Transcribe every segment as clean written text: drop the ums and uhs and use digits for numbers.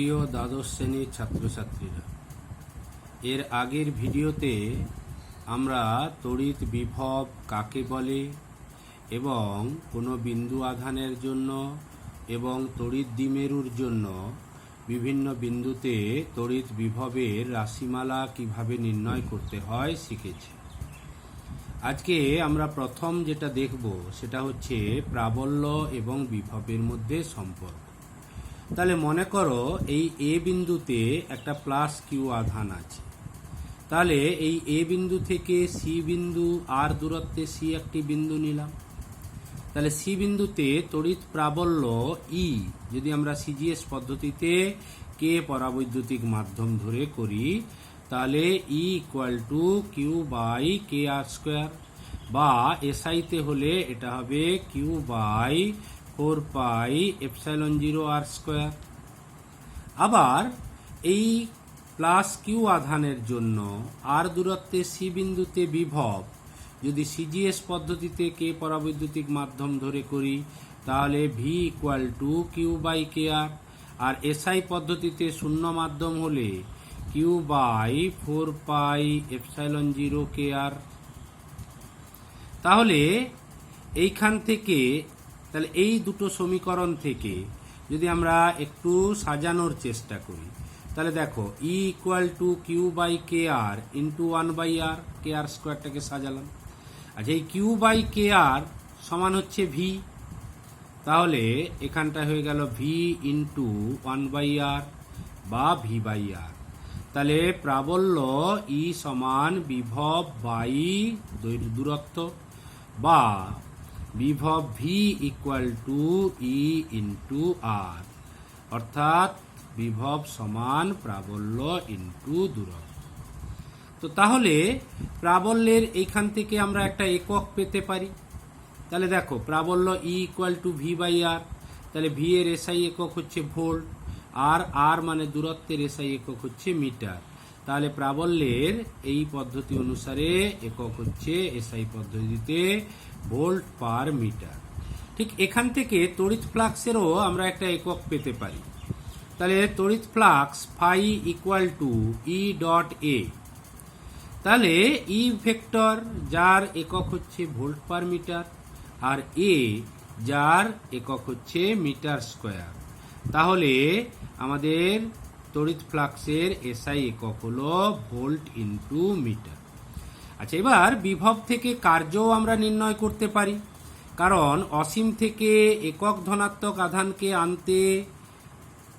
প্রিয় দ্বাদশ শ্রেণীর ছাত্রছাত্রীরা, এর আগের ভিডিওতে আমরা তড়িৎ বিভব কাকে বলে এবং কোনো বিন্দু আধানের জন্য এবং তড়িৎ দ্বিমেরুর জন্য বিভিন্ন বিন্দুতে তড়িৎ বিভবের রাশিমালা কিভাবে নির্ণয় করতে হয় শিখেছি। আজকে আমরা প্রথম যেটা দেখব সেটা হচ্ছে প্রাবল্য এবং বিভবের মধ্যে সম্পর্ক। তাহলে মনে করো এই এ বিন্দুতে একটা প্লাস কিউ আধান আছে। তাহলে এই এ বিন্দু থেকে সি বিন্দু আর দূরত্বে সি একটি বিন্দু নিলাম। তাহলে সি বিন্দুতে তড়িৎ প্রাবল্য ই যদি আমরা সিজিএস পদ্ধতিতে কে পরাবৈদ্যুতিক মাধ্যম ধরে করি, তাহলে E equal to Q by K R square, বা এসআইতে হলে এটা হবে Q by 4 pi epsilon 0 R square. আবার এই প্লাস কিউ আধানের জন্য আর দূরত্বে সি বিন্দুতে বিভব যদি সিজিএস পদ্ধতিতে কে পরাবৈদ্যুতিক মাধ্যম ধরে করি, তাহলে V equal to Q by K R SI পদ্ধতিতে শূন্য মাধ্যম হলে Q by 4 pi epsilon 0 K R. তাহলে এইখান থেকে তাহলে এই দুটো সমীকরণ থেকে যদি আমরা একটু সাজানোর চেষ্টা করি, তাহলে দেখো E equal to Q by K R into 1 by R, K R স্কোয়ারটাকে সাজালাম। আচ্ছা, এই কিউ বাই কে আর সমান হচ্ছে ভি, তাহলে এখানটা হয়ে গেল ভি ইন্টু 1 বাই আর বা ভি বাই আর। তাহলে প্রাবল্য ই সমান বিভব বাই দূরত্ব, বা বিভব V equal to E into R, অর্থাৎ বিভব সমান প্রাবল্য ইন্টু দূরত্ব। তো তাহলে প্রাবল্যের এইখান থেকে আমরা একটা একক পেতে পারি। তাহলে দেখো প্রাবল্য E equal to V by R, তাহলে ভি এর এসআই একক হচ্ছে ভোল্ট, আর আর মানে দূরত্বের এসআই একক হচ্ছে মিটার। তাহলে প্রাবল্যের এই পদ্ধতি অনুসারে একক হচ্ছে এসআই পদ্ধতিতে ভোল্ট পার মিটার। ঠিক এখান থেকে তড়িৎ ফ্লাক্সেরও আমরা একটা একক পেতে পারি। তাহলে তড়িৎ flux phi equal to E dot A, তাহলে ই ভেক্টর যার একক হচ্ছে ভোল্ট পার মিটার, আর এ যার একক হচ্ছে মিটার স্কোয়ার। তাহলে আমাদের তড়িৎ ফ্লাক্সের এসআই একক হলো ভোল্ট ইন্টু মিটার। আচ্ছা, এবার বিভব থেকে কার্যও আমরা নির্ণয় করতে পারি, কারণ অসীম থেকে একক ধনাত্মক আধানকে আনতে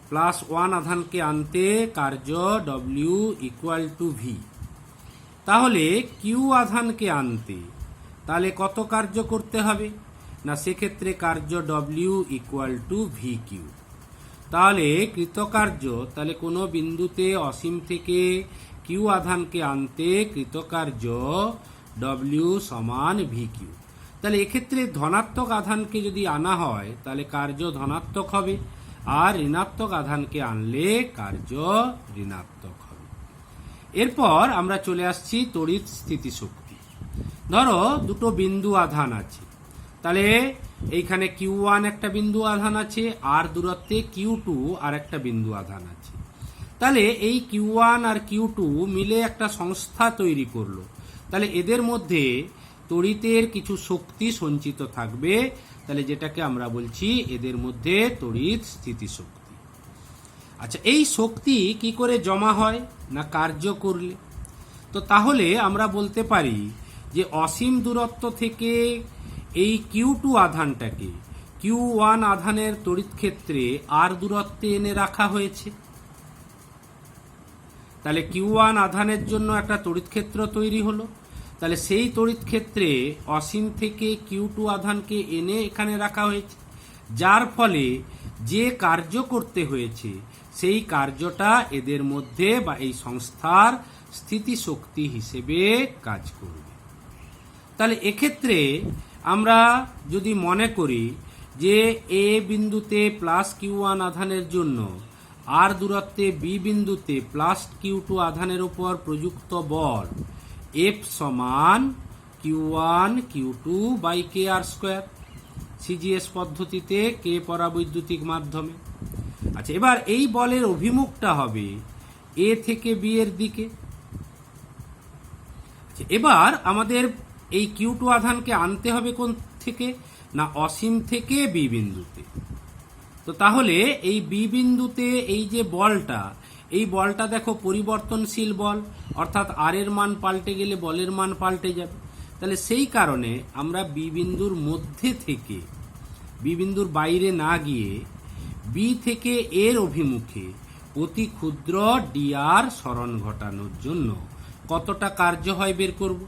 +1 আধানকে আনতে কার্য ডব্লিউ ইকুয়াল টু ভি। তাহলে কিউ আধানকে আনতে তাহলে কত কার্য করতে হবে না, সেক্ষেত্রে কার্য W equal to V Q. তাহলে কৃতকার্য, তাহলে কোনো বিন্দুতে অসীম থেকে কিউ আধানকে আনতে কৃতকার্য ডব্লিউ সমান ভি কিউ। তাহলে এক্ষেত্রে ধনাত্মক আধানকে যদি আনা হয় তাহলে কার্য ধনাত্মক হবে, আর ঋণাত্মক আধানকে আনলে কার্য ঋণাত্মক হবে। এরপর আমরা চলে আসছি তড়িৎ স্থিতিশক্তি। ধরো দুটো বিন্দু আধান আছে, তাহলে এইখানে কিউ1 একটা বিন্দু আধান আছে, আর দূরত্বে কিউ2 আর একটা বিন্দু আধান আছে। তাহলে এই কিউ1 আর কিউ2 মিলে একটা সংস্থা তৈরি করলো। তাহলে এদের মধ্যে তড়িতের কিছু শক্তি সঞ্চিত থাকবে, তাহলে যেটাকে আমরা বলছি এদের মধ্যে তড়িৎ স্থিতিশক্তি। আচ্ছা, এই শক্তি কি করে জমা হয় না কার্য করলে। তো তাহলে আমরা বলতে পারি যে অসীম দূরত্ব থেকে এই কিউ2 আধানটাকে কিউ1 আধানের তড়িৎ ক্ষেত্রে আর দূরত্বে এনে রাখা হয়েছে। তাহলে কিউ1 আধানের জন্য একটা তড়িৎ ক্ষেত্র তৈরি হলো। তাহলে সেই তড়িৎ ক্ষেত্রে অসীম থেকে কিউ2 আধানকে এনে এখানে রাখা হয়েছে, যার ফলে যে কার্য করতে হয়েছে সেই কার্যটা এদের মধ্যে বা এই সংস্থার স্থিতিশক্তি হিসেবে কাজ করবে। তাহলে এক্ষেত্রে আমরা যদি মনে করি যে এ বিন্দুতে প্লাস কিউ1 আধানের জন্য আর দূরত্বে বি বিন্দুতে প্লাস কিউ2 আধানের উপর প্রযুক্ত বল এফ সমান Q one Q two by K R square, CGS পদ্ধতিতে কে পরাবৈদ্যুতিক মাধ্যমে। আচ্ছা, এবার এই বলের অভিমুখটা হবে এ থেকে বি এর দিকে। এবার আমাদের এই Q2 আধানকে আনতে হবে কোন থেকে, না অসীম থেকে বি বিন্দুতে। তো তাহলে এই বি বিন্দুতে এই যে বলটা, এই বলটা দেখো পরিবর্তনশীল বল, অর্থাৎ আর এর মান পাল্টে গেলে বলের মান পাল্টে যাবে। তাহলে সেই কারণে আমরা বি বিন্দুর মধ্যে থেকে, বি বিন্দুর বাইরে না গিয়ে বি থেকে এর অভিমুখে অতি ক্ষুদ্র ডিআর সরণ ঘটানোর জন্য কতটা কার্য হয় বের করব।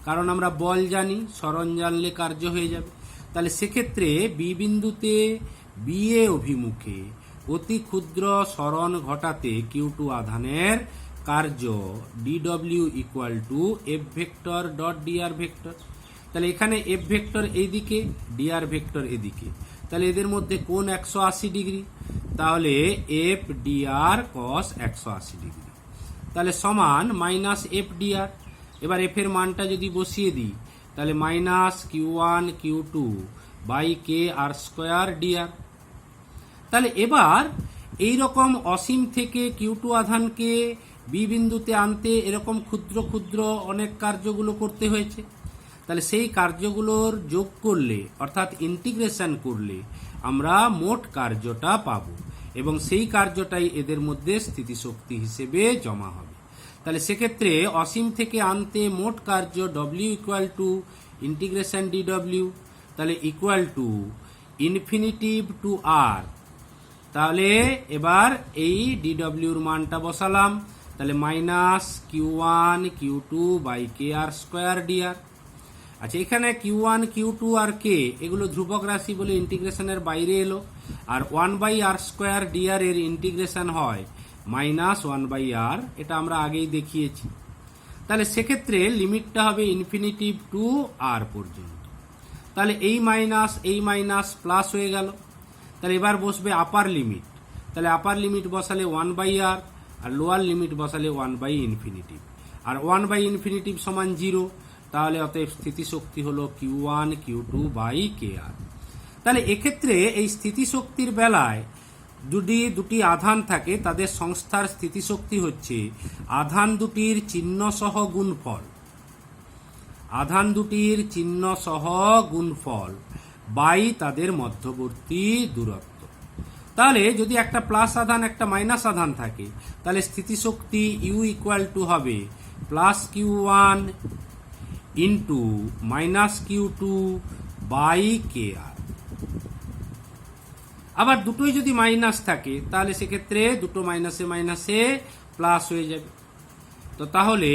কারণ আমরা বল জানি, সরণ জানলে কার্য হয়ে যাবে। তাহলে সেক্ষেত্রে বি বিন্দুতে বি এ অভিমুখে অতি ক্ষুদ্র সরণ ঘটাতে Q2 আধানের কার্য DW equal to F vector dot DR vector. তাহলে এখানে এফ ভেক্টর এইদিকে, ডিআর ভেক্টর এদিকে, তাহলে এদের মধ্যে কোণ 180 ডিগ্রি, তাহলে এফ ডিআর কস 180 ডিগ্রি, তাহলে সমান minus F D. R F এর মানটা যদি বসিয়ে দিই, তাহলে minus Q1 Q2 by K R square D. R এবার এই রকম অসীম থেকে Q2 আধানকে বি বিন্দুতে আনতে এরকম ক্ষুদ্র ক্ষুদ্র অনেক কার্যগুলো করতে হয়েছে। তাহলে সেই কার্যগুলোর যোগ করলে, অর্থাৎ ইন্টিগ্রেশন করলে আমরা মোট কার্যটা পাবো, এবং সেই কার্যটাই এদের মধ্যে স্থিতিশক্তি হিসেবে জমা হবে। তাহলে সেক্ষেত্রে অসীম থেকে আনতে মোট কার্য ডব্লিউ ইকুয়াল টু ইন্টিগ্রেশন ডিডব্লিউ, W equal to infinitive to R. তাহলে এবার এই ডিডব্লিউর মানটা বসালাম, তাহলে minus Q1 Q2 by K R square D. R, এখানে Q1 Q2 আর কে এগুলো ধ্রুবক রাশি বলে ইন্টিগ্রেশনের বাইরে এলো, আর 1 বাই আর স্কোয়ার ডিআর এর ইন্টিগ্রেশন হয় মাইনাস 1 বাই আর, এটা আমরা আগেই দেখিয়েছি। তাহলে সেক্ষেত্রে লিমিটটা হবে ইনফিনিটিভ টু আর পর্যন্ত। তাহলে এই মাইনাস প্লাস হয়ে গেল। তাহলে এবার বসবে আপার লিমিট, তাহলে আপার লিমিট বসালে 1 বাই আর, আর লোয়ার লিমিট বসালে 1 বাই ইনফিনিটিভ, আর 1 বাই ইনফিনিটিভ সমান 0। তাহলে অতএব স্থিতিশক্তি হলো Q1 Q2 by K R. তাহলে এক্ষেত্রে এই স্থিতিশক্তির বেলায় দুটি আধান থাকে, তাদের সংস্থার স্থিতিশক্তি হচ্ছে আধান দুটির চিহ্ন সহ গুণফল, আধান দুটির চিহ্ন সহ গুণফল বাই তাদের মধ্যবর্তী দূরত্ব। তাহলে যদি একটা প্লাস আধান একটা মাইনাস আধান থাকে, তাহলে স্থিতিশক্তি ইউ ইকুয়াল টু হবে plus Q1 into minus Q2 by K R. আবার দুটোই যদি মাইনাস থাকে, তাহলে সেক্ষেত্রে দুটো মাইনাসে মাইনাসে প্লাস হয়ে যাবে। তো তাহলে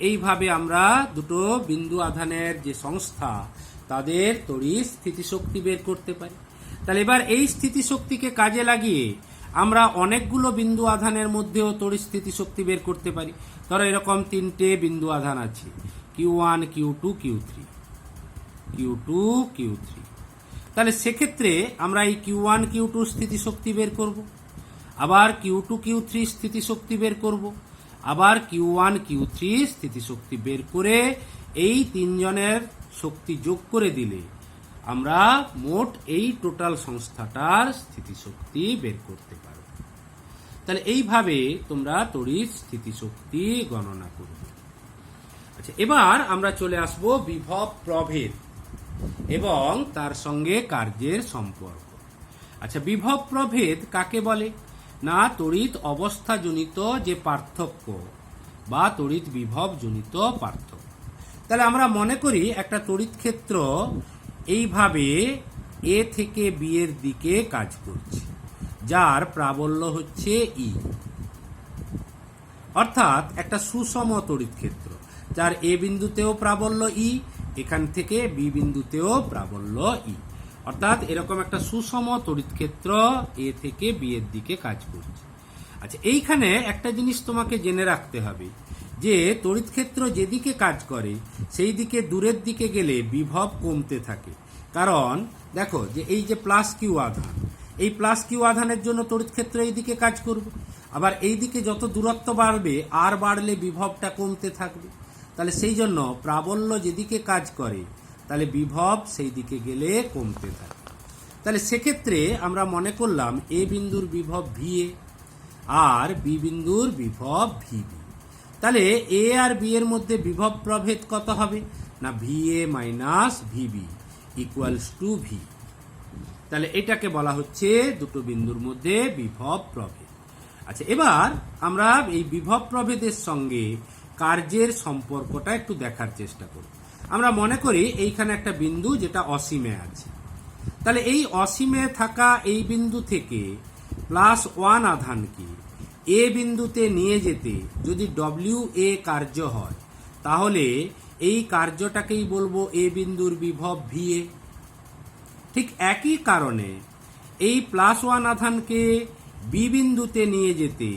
এইভাবে আমরা দুটো বিন্দু আধানের যে সংস্থা, তাদের তড়িৎ স্থিতিশক্তি বের করতে পারি। তাহলে এবার এই স্থিতিশক্তিকে কাজে লাগিয়ে আমরা অনেকগুলো বিন্দু আধানের মধ্যেও তড়িৎ স্থিতিশক্তি বের করতে পারি। ধরো এরকম তিনটে বিন্দু আধান আছে, Q1 Q2 Q3, Q2 Q3। তাহলে সেক্ষেত্রে আমরা এই Q1 Q2 স্থিতিশক্তি বের করব, আবার Q2 Q3 স্থিতিশক্তি বের করব, আবার Q1 Q3 স্থিতিশক্তি বের করে এই তিনজনের শক্তি যোগ করে দিলে আমরা মোট এই টোটাল সংস্থাটার স্থিতিশক্তি বের করতে পারব। তাহলে এইভাবে তোমরা তড়িৎ স্থিতিশক্তি গণনা করবে। আচ্ছা, এবার আমরা চলে আসব বিভব প্রভেদ এবং তার সঙ্গে কার্যের সম্পর্ক। আচ্ছা, বিভব প্রভেদ কাকে বলে, না তড়িৎ অবস্থাজনিত যে পার্থক্য বা তড়িৎ বিভব জনিত পার্থক্য। তাহলে আমরা মনে করি একটা তড়িৎ ক্ষেত্র এইভাবে এ থেকে বি এর দিকে কাজ করছে, যার প্রাবল্য হচ্ছে ই, অর্থাৎ একটা সুষম তড়িৎ ক্ষেত্র, যার এ বিন্দুতেও প্রাবল্য ই, এখান থেকে বি বিন্দুতেও প্রাবল্য ই, অর্থাৎ এরকম একটা সুষম তড়িৎ ক্ষেত্র এ থেকে বি এর দিকে কাজ করছে। আচ্ছা, এইখানে একটা জিনিস তোমাকে জেনে রাখতে হবে যে তড়িৎ ক্ষেত্র যেদিকে কাজ করে সেই দিকে দূরের দিকে গেলে বিভব কমতে থাকে। কারণ দেখো যে এই যে প্লাস কিউ আধান, এই প্লাস কিউ আধানের জন্য তড়িৎ ক্ষেত্র এইদিকে কাজ করবে, আবার এই দিকে যত দূরত্ব বাড়বে আর বাড়লে বিভবটা কমতে থাকবে। তাহলে সেই জন্য প্রাবল্য যেদিকে কাজ করে তাহলে বিভব সেই দিকে গেলে কমতে থাকে। তাহলে সেক্ষেত্রে আমরা মনে করলাম এ বিন্দুর বিভব VA আর বি বিন্দুর বিভব VB। তাহলে এ আর বি এর মধ্যে বিভব প্রভেদ কত হবে? না VA minus VB equals to V। তাহলে এটাকে বলা হচ্ছে দুটো বিন্দুর মধ্যে বিভব প্রভেদ। আচ্ছা, এবার আমরা এই বিভব প্রভেদের সঙ্গে কার্যের সম্পর্কটা একটু দেখার চেষ্টা করি। আমরা মনে করি এইখানে একটা বিন্দু যেটা অসীমে আছে। তাহলে এই অসীমে থাকা এই বিন্দু থেকে +1 আধানকে এ বিন্দুতে নিয়ে যেতে যদি WA কার্য হয়, তাহলে এই কার্যটাকেই বলবো এ বিন্দুর বিভব VA। ঠিক একই কারণে এই +1 আধানকে বি বিন্দুতে নিয়ে যেতে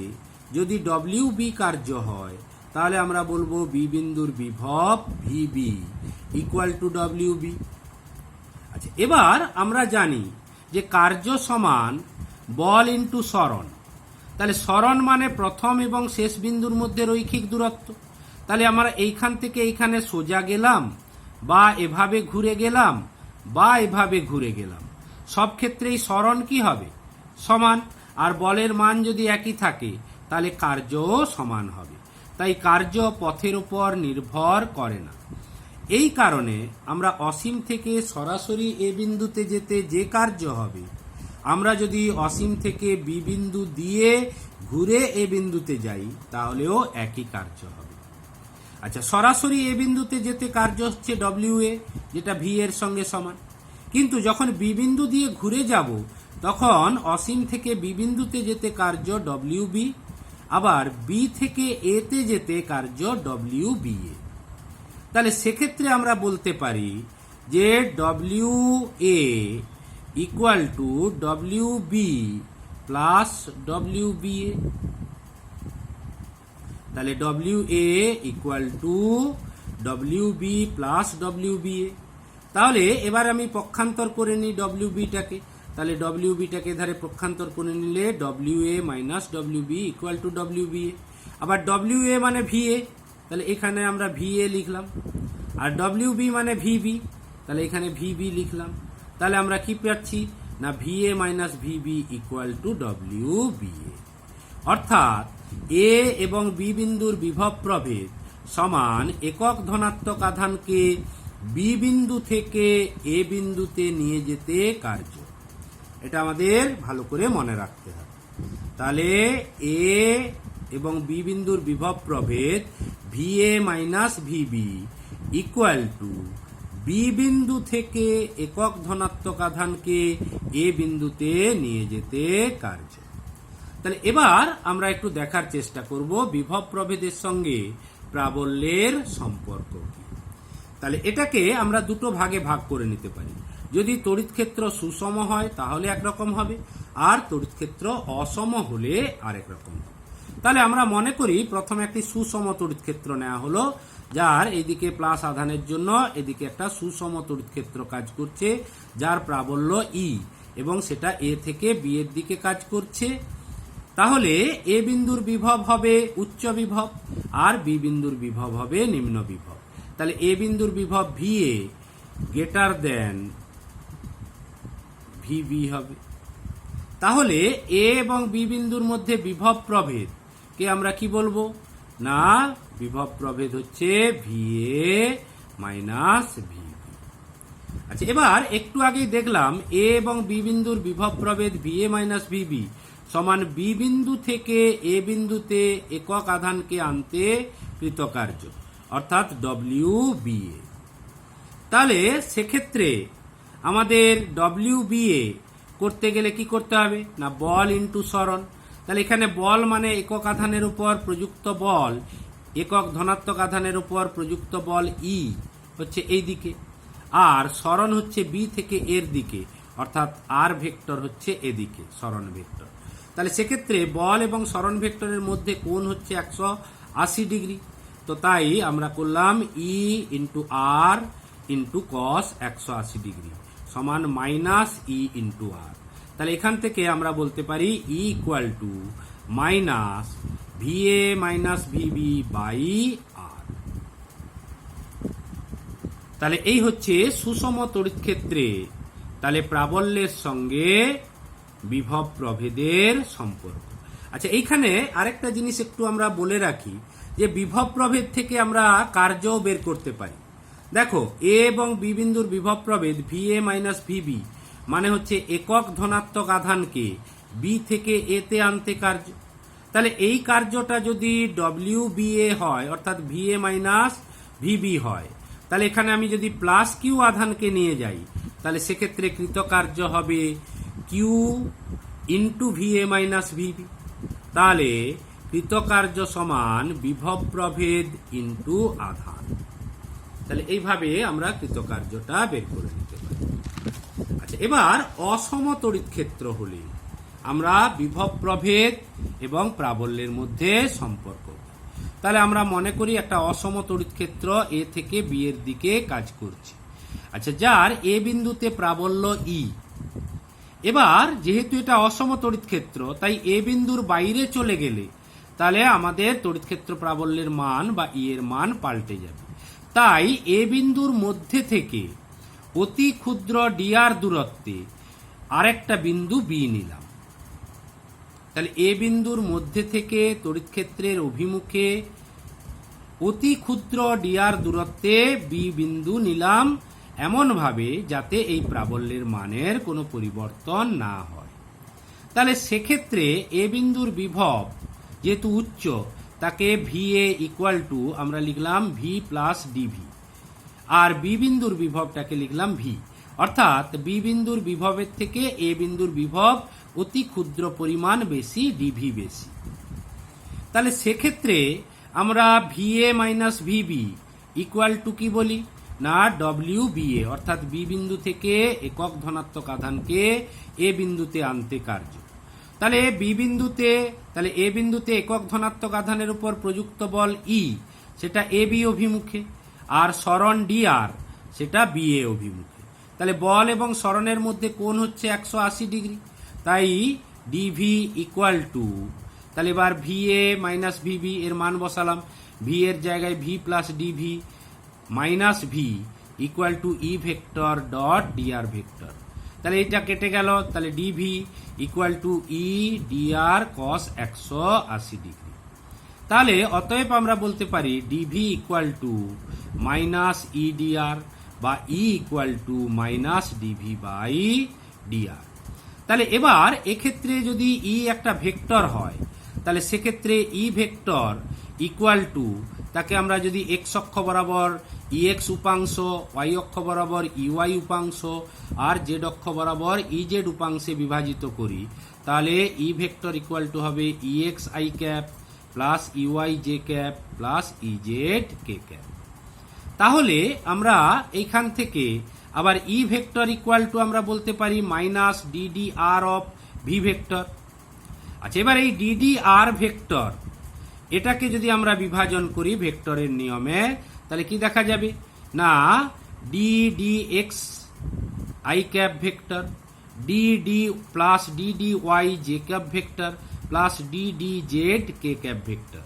যদি WB কার্য হয়, তাহলে আমরা বলবো বি বিন্দুর বিভব VB ইকুয়াল টু WB। আচ্ছা, এবার আমরা জানি যে কার্য সমান বল ইন্টু সরণ। তাহলে সরণ মানে প্রথম এবং শেষ বিন্দুর মধ্যে রৈখিক দূরত্ব। তাহলে আমরা এইখান থেকে এইখানে সোজা গেলাম, বা এভাবে ঘুরে গেলাম, বা এভাবে ঘুরে গেলাম, সব ক্ষেত্রেই সরণ কি হবে? সমান। আর বলের মান যদি একই থাকে তাহলে কার্যও সমান হবে। তাই কার্য পথের উপর নির্ভর করে না। এই কারণে আমরা অসীম থেকে সরাসরি এ বিন্দুতে যেতে যে কার্য হবে, আমরা যদি অসীম থেকে বি বিন্দু দিয়ে ঘুরে এ বিন্দুতে যাই তাহলেও একই কার্য হবে। আচ্ছা, সরাসরি এ বিন্দুতে যেতে কার্য হচ্ছে WA, যেটা V এর সঙ্গে সমান। কিন্তু যখন বি বিন্দু দিয়ে ঘুরে যাব তখন অসীম থেকে বি বিন্দুতে যেতে কার্য WB, আবার বি থেকে এ তে যেতে কার্য WBA। তাহলে সেক্ষেত্রে আমরা বলতে পারি যে WA equal to WB plus WBA। তাহলে WA equal to WB plus WBA। তাহলে এবার আমি পক্ষান্তর করে নিই WBটাকে। তাহলে WBটাকে ধারে পক্ষান্তর করে নিলে WA minus WB equal to WBA। আবার WA মানে VA, তাহলে এখানে আমরা VA লিখলাম। আর WB মানে VB, তাহলে এখানে VB লিখলাম। তাহলে আমরা কি পাচ্ছি? না VA minus VB equal two WBA। অর্থাৎ এ এবং বি বিন্দুর বিভব প্রভেদ সমান একক ধনাত্মক আধানকে বি বিন্দু থেকে এ বিন্দুতে নিয়ে যেতে কার্য। এটা আমাদের ভালো করে মনে রাখতে হবে। তাহলে এ এবং বি বিন্দুর বিভব প্রভেদ VA minus VB equal to B বিন্দু থেকে একক ধনাত্মক আধানকে এ বিন্দুতে নিয়ে যেতে কার্য। তাহলে এবার আমরা একটু দেখার চেষ্টা করব বিভব প্রভেদের সঙ্গে প্রাবল্যের সম্পর্ক কি। তাহলে এটাকে আমরা দুটো ভাগে ভাগ করে নিতে পারি। যদি তড়িৎ ক্ষেত্র সুষম হয় তাহলে একরকম হবে, আর তড়িৎ ক্ষেত্র অসম হলে আরেক রকম হবে। তাহলে আমরা মনে করি প্রথমে একটি সুষম তড়িৎ ক্ষেত্র নেওয়া হলো, যার এদিকে প্লাস আধানের জন্য এদিকে একটা সুষম তড়িৎ ক্ষেত্র কাজ করছে, যার প্রাবল্য E, এবং সেটা এ থেকে বি এর দিকে কাজ করছে। তাহলে এ বিন্দুর বিভব হবে উচ্চ বিভব আর বি বিন্দুর বিভব হবে নিম্ন বিভব। তাহলে এ বিন্দুর বিভব VA গ্রেটার দেন VB হবে। তাহলে এ এবং বি বিন্দুর মধ্যে বিভব প্রভেদ কে আমরা কি বলবো? না বিভব প্রভেদ হচ্ছে VA মাইনাস VB। আচ্ছা, এবার একটু আগেই দেখলাম এ এবং বি বিন্দুর বিভব প্রভেদ VA মাইনাস VB সমান বি বিন্দু থেকে এ বিন্দুতে একক আধানকে আনতে কৃতকার্য, অর্থাৎ WBA। তাহলে সেক্ষেত্রে আমাদের WBA করতে গেলে কি করতে হবে? না বল ইন্টু সরণ। তাহলে এখানে বল মানে একক আধানের উপর প্রযুক্ত বল, একক ধনাত্মক আধানের উপর প্রযুক্ত বল E হচ্ছে এই দিকে, আর সরণ হচ্ছে বি থেকে এর দিকে, অর্থাৎ আর ভেক্টর হচ্ছে এদিকে সরণ ভেক্টর। তাহলে সেক্ষেত্রে বল এবং সরণ ভেক্টরের মধ্যে কোণ হচ্ছে 180 ডিগ্রি। তো তাই আমরা করলাম E into R into cos 180 degree সমান মাইনাস E ইন্টু আর। তাহলে এখান থেকে আমরা বলতে পারি E equal to minus VA minus VB by R. তাহলে এই হচ্ছে সুষম তড়িৎ ক্ষেত্রে তাহলে প্রাবল্যের সঙ্গে বিভব প্রভেদের সম্পর্ক। আচ্ছা, এইখানে আরেকটা জিনিস একটু আমরা বলে রাখি যে বিভব প্রভেদ থেকে আমরা কার্যও বের করতে পারি। দেখো, এ এবং বি বিন্দুর বিভব প্রভেদ VA মাইনাস VB মানে হচ্ছে একক ধনাত্মক আধানকে বি থেকে এ তে আনতে কার্য। তাহলে এই কার্যটা যদি WBA হয় অর্থাৎ VA মাইনাস VB হয়, তাহলে এখানে আমি যদি প্লাস কিউ আধানকে নিয়ে যাই তাহলে সেক্ষেত্রে কৃতকার্য হবে Q into VA minus VB। তাহলে কৃতকার্য সমান বিভব প্রভেদ ইন্টু আধান। তাহলে এইভাবে আমরা কৃতকার্যটা বের করে নিতে পারি। আচ্ছা, এবার অসম তড়িৎ ক্ষেত্র হলে আমরা বিভব প্রভেদ এবং প্রাবল্যের মধ্যে সম্পর্ক। তাহলে আমরা মনে করি একটা অসম তড়িৎ ক্ষেত্র এ থেকে বি এর দিকে কাজ করছে। আচ্ছা, যার এ বিন্দুতে প্রাবল্য ই। এবার যেহেতু এটা অসম তড়িৎ ক্ষেত্র, তাই এ বিন্দুর বাইরে চলে গেলে তাহলে আমাদের তড়িৎ ক্ষেত্র প্রাবল্যের মান বা ই এর মান পাল্টে যাবে। তাই এ বিন্দুর মধ্যে থেকে অতি ক্ষুদ্র dr দূরত্বে আরেকটা বিন্দু বি নিলাম। তাহলে এ বিন্দুর মধ্যে থেকে তড়িৎ ক্ষেত্রের অভিমুখে অতি ক্ষুদ্র dr দূরত্বে বি বিন্দু নিলাম, এমন ভাবে যাতে এই প্রাবল্যের মানের কোনো পরিবর্তন না হয়। তাহলে সেক্ষেত্রে এ বিন্দুর বিভব যেহেতু উচ্চ, তাকে VA ইকুয়াল টু আমরা লিখলাম V প্লাস DV, আর বি বিন্দুর বিভবটাকে লিখলাম V, অর্থাৎ বি বিন্দুর বিভবের থেকে এ বিন্দুর বিভব অতি ক্ষুদ্র পরিমাণ বেশি, DV বেশি। তাহলে সেক্ষেত্রে আমরা VA minus VB equal two কি বলি না WBA, অর্থাৎ বি বিন্দু থেকে একক ধনাত্মক আধানকে এ বিন্দুতে আনতে কার্য। তাহলে তাহলে এ বিন্দুতে একক ধনাত্মক আধানের উপর প্রযুক্ত বল ই, সেটা AB অভিমুখে, আর সরণ DR সেটা BA অভিমুখে। তাহলে বল এবং সরণের মধ্যে কোণ হচ্ছে 180 ডিগ্রি। তাই DV ইকুয়াল টু, তাহলে এবার VA মাইনাস VB এর মান বসালাম, V এর জায়গায় V plus DV minus V equal to E vector dot DR vector. তাহলে এটা কেটে গেল, তাহলে DV equal to E DR cos 180 degree. তাহলে অতএব আমরা বলতে পারি DV equal to minus E DR বা E equal to minus DV by DR। তাহলে এবার এক্ষেত্রে যদি ই একটা ভেক্টর হয়, তাহলে সেক্ষেত্রে ই ভেক্টর ইকুয়াল টু, তাকে আমরা যদি এক্স অক্ষ বরাবর EX উপাংশ, ওয়াই অক্ষ বরাবর EY উপাংশ, আর জেড অক্ষ বরাবর EZ উপাংশে বিভাজিত করি, তাহলে ই ভেক্টর ইকুয়াল টু হবে EX i cap plus EY j cap plus EZ k cap. তাহলে আমরা এইখান থেকে আবার ই ভেক্টর ইকুয়াল টু আমরা বলতে পারি minus DDR of V vector. আচ্ছা, এবার এই DDR ভেক্টর এটাকে যদি আমরা বিভাজন করি ভেক্টরের নিয়মে, তাহলে কি দেখা যাবে না DDX i cap vector, DD plus DDY j cap vector plus DDZ k cap vector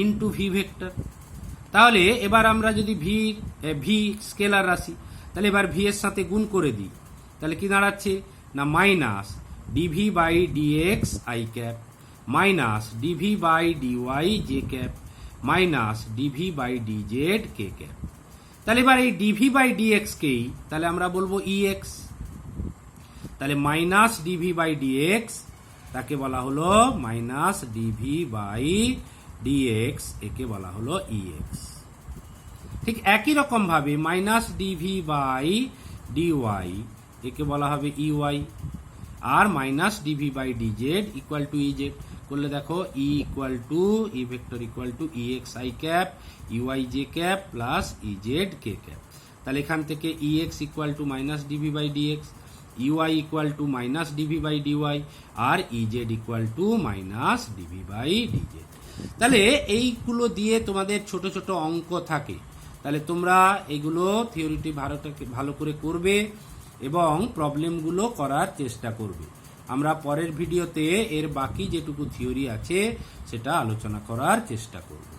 into V vector. তাহলে এবার আমরা যদি ভি স্কেলার রাশি, তাহলে এবার ভি এর সাথে গুণ করে দিই, তাহলে কি দাঁড়াচ্ছে না minus DV by DX i cap minus DV by DY j cap minus DV by DZ k cap. তাহলে এবার এই DV বাই DX কেই তাহলে আমরা বলবো EX। তাহলে মাইনাস DV বাই DX তাকে বলা হলো মাইনাস DV বাই DX, একে বলা হলো EX। ঠিক একই রকম ভাবে মাইনাস DV বাই DY একে বলা হবে EY, আর minus DV by DZ equal to EZ করলে দেখো E equal to E vector equal to EX i cap EY j cap plus EZ k cap. তাহলে এখান থেকে EX equal to minus DV by DX, EY equal to minus DV by DY, আর EZ equal to minus DV by DZ। তাহলে এইগুলো দিয়ে তোমাদের ছোট ছোট অঙ্ক থাকে, তাহলে তোমরা এগুলো থিওরিটি ভালো করে করবে এবং প্রবলেমগুলো করার চেষ্টা করবে। আমরা পরের ভিডিওতে এর বাকি যেটুকু থিওরি আছে সেটা আলোচনা করার চেষ্টা করব।